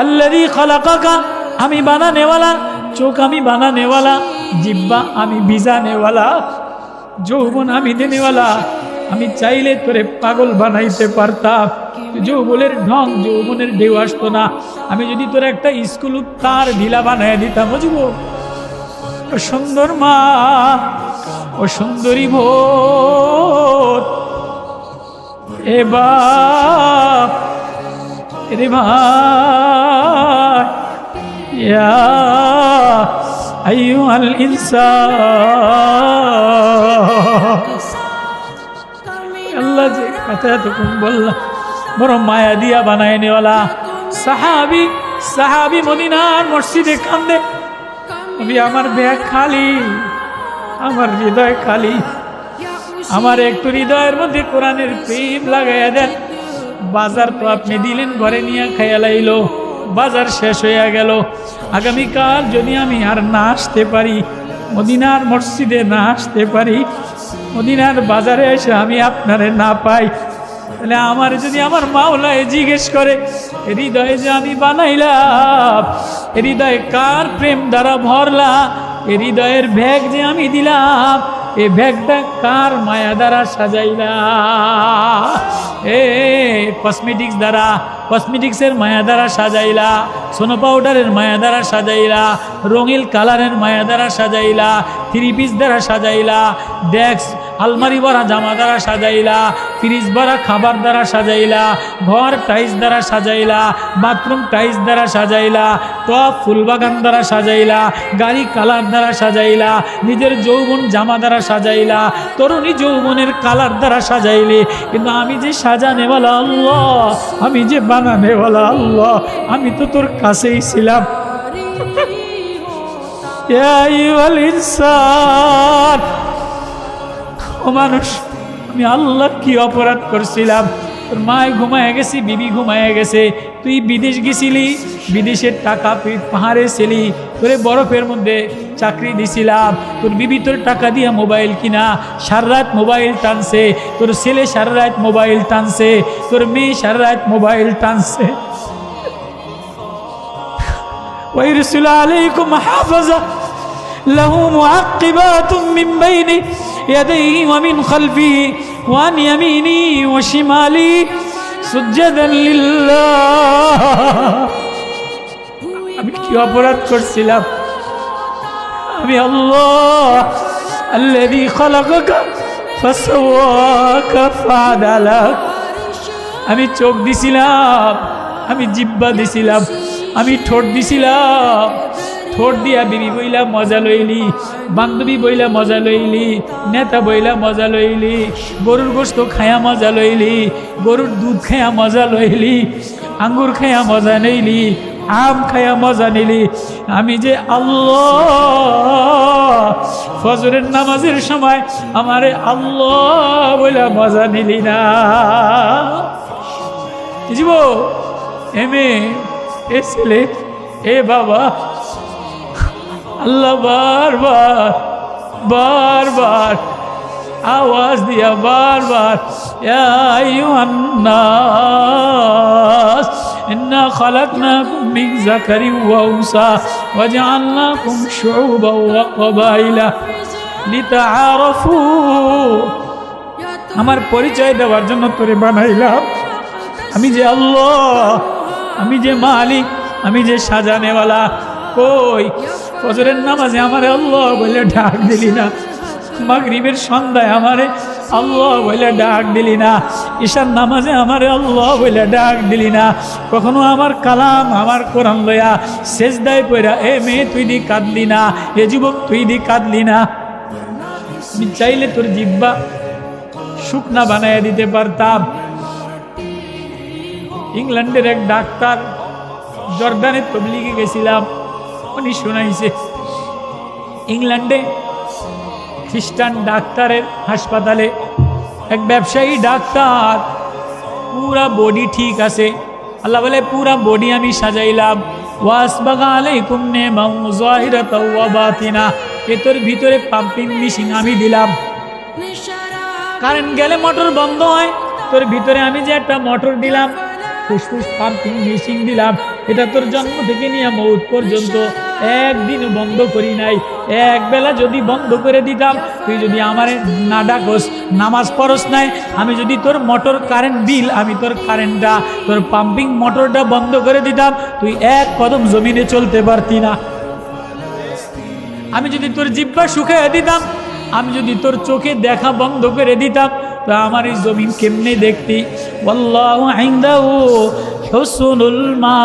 আল্লাযী খালাকাকা, আমি বানানেওয়ালা, চোখ আমি বানানেওয়ালা, জিহ্বা আমি ভিজানেওয়ালা, যৌবন আমি দেনেওয়ালা। আমি চাইলে তোরে পাগল বানাইতে পারতাম, যৌবনের ঢং, যৌবনের ঢেউ আসতো না। আমি যদি তোর একটা স্কুল তার ঢিলা বানাই দিতাম, বুঝবো? ও সুন্দর মা, ও সুন্দরী ভোর, এ বাপ, রে ভাই, ইয়া আইয়ুহাল ইনসান। আল্লাহ যে কথা এতক্ষণ বললাম, বড় মায়া দিয়া বানায় নেওয়ালা। সাহাবি, সাহাবি মদিনার মসজিদে কান্দে, নবী আমার ব্যাগ খালি, আমার হৃদয় খালি, আমার একটু হৃদয়ের মধ্যে কোরআনের প্রেম লাগাইয়া দেন। বাজার তো আপনি দিলেন, ঘরে নিয়ে খাইয়া লাইলো, বাজার শেষ হইয়া গেল। আগামীকাল যদি আমি আর না আসতে পারি, মদিনার মসজিদে না আসতে পারি, মদিনার বাজারে এসে আমি আপনারে না পাই, তাহলে আমার যদি আমার মাওলায় জিজ্ঞেস করে, হৃদয়ে যে আমি বানাইলাম, হৃদয়ে কার প্রেম দ্বারা ভরলা, হৃদয়ের ব্যাগ যে আমি দিলাম, এই ব্যাগটা কার মায়া দ্বারা সাজাইলা? এ কসমেটিক্স দ্বারা, কসমেটিক্সের মায়া দ্বারা সাজাইলা, সোনো পাউডারের মায়া দ্বারা সাজাইলা, রঙিন কালারের মায়া দ্বারা সাজাইলা, থ্রি পিস দ্বারা সাজাইলা, ডেস্ক আলমারি ভরা জামা দ্বারা সাজাইলা, ফ্রিজ ভরা খাবার দ্বারা সাজাইলা, ঘর টাইলস দ্বারা সাজাইলা, বাথরুম টাইলস দ্বারা সাজাইলা, টপ ফুলবাগান দ্বারা সাজাইলা, গাড়ি কালার দ্বারা সাজাইলা, নিজের যৌবন জামা দ্বারা সাজাইলা, তরুণী যৌবনের কালার দ্বারা সাজাইলে। কিন্তু আমি যে সাজানেওয়ালা আল্লাহ, আমি যে বানানেওয়ালা আল্লাহ, আমি তো তোর কাছেই ছিলাম। ইয়া আইয়ুহাল ইনসান, ও মানুষ, আমি আল্লাহ কি অপরাধ করছিলাম? তোর মায় ঘুমায় গেছি, বিবি ঘুমায় গেছে, তুই বিদেশ গেছিলি, বিদেশের টাকা তুই পাহাড়ে ছিলি, তোরে বরফের মধ্যে চাকরি দিছিলাম, তোর বিবি তোর টাকা দিয়া মোবাইল কিনা সারা রাত মোবাইল টানছে, তোর ছেলে সারা রাত মোবাইল টানছে, তোর মেয়ে সারা রাত মোবাইল টানছে। ওয়াইরসুল আলাইকুম হাফাজা লাহু মুআক্কিবাতুম মিন বাইনি ইয়াদাইহি ওয়া মিন খালফিহি ওয়া আন ইয়ামিনি ওয়া শিমালি সুজদান লিল্লাহ। আমি কি অপরাধ করছিলাম? আমি আল্লাহ আল্লাযী খালাকাকা ফাসাওয়াকা ফাআদালাক। আমি চোখ দিছিলাম, আমি জিহ্বা দিছিলাম, আমি ঠোঁট দিছিলাম, ঠোঁট দিয়া বিবি বইলা মজা লইলি, বান্ধবী বইলা মজা লইলি, নেতা বইলা মজা লইলি, গরুর গোশত খায়া মজা লইলি, গরুর দুধ খায়া মজা লইলি, আঙ্গুর খায়া মজা নিলি, আম খায়া মজা নিলি। আমি যে আল্লাহ ফজরের নামাজের সময় আমারে আল্লাহ বইলা মজা নিলি না। বুঝব? এ মেয়ে, এ ছেলে, এ বাবা, আল্লাহ বারবার বারবার আওয়াজ দিয়া বারবার, ইয়া আইয়ুহান নাস ইন্না খালাকনাকুম মিন যাকারিন ওয়া উনসা ওয়া জাআলনাকুম শুউবান ওয়া ক্বাবাইলা লিতাআরাফু। আমার পরিচয় দেওয়ার জন্য তোরে বানাইলাম। আমি যে আল্লাহ, আমি যে মালিক, আমি যে সাজানেওয়ালা। কই ফজরের নামাজে আমারে আল্লাহ বলে ডাক দিলি না, মাগরিবের সন্ধ্যায় আমারে আল্লাহ বলে ডাক দিলি না, ঈশার নামাজে আমারে আল্লাহ বলে ডাক দিলি না। কখনো আমার কালাম, আমার কোরআন লইয়া সেজদায় পড়া, এ মেয়ে তুই দি কাঁদলি না, এ যুবক তুই দি কাঁদলি না। আমি চাইলে তোর জিহ্বা শুকনা বানাইয়া দিতে পারতাম। ইংল্যান্ডের এক ডাক্তার, জর্দানের তবলিগে গেছিলাম, উনি শোনাইছে ইংল্যান্ডে খ্রিস্টান ডাক্তারের হাসপাতালে এক ব্যবসায়ী ডাক্তার, পুরা বডি ঠিক আছে, আল্লাহ বলে পুরা বডি আমি সাজাইলাম, ওয়াসবাগা আলাইকুম নি'মান যাহিরাতাও ওয়া বাতিনা, এর ভিতরে পাম্পিং মেশিন আমি দিলাম। কারেন্ট গেলে মোটর বন্ধ হয়, তোর ভিতরে আমি যে একটা মোটর দিলাম, ফুসফুস পাম্পিং মেশিন দিলাম, এটা তোর জন্ম থেকে নিয়ে মৌত পর্যন্ত একদিন বন্ধ করি নাই। এক বেলা যদি বন্ধ করে দিতাম, তুই যদি আমারে না ডাকস, নামাজ পড়স নাই, আমি যদি তোর মোটর কারেন্ট বিল, আমি তোর কারেন্টটা, তোর পাম্পিং মোটরটা বন্ধ করে দিতাম, তুই এক কদম জমিনে চলতে পারতি না। আমি যদি তোর জিহ্বা শুকিয়ে দিতাম, আমি যদি তোর চোখে দেখা বন্ধ করে দিতাম, তো আমার এই জমিন কেমনে দেখতি? ওয়াল্লাহু ইনদাহু হুসনুল মা।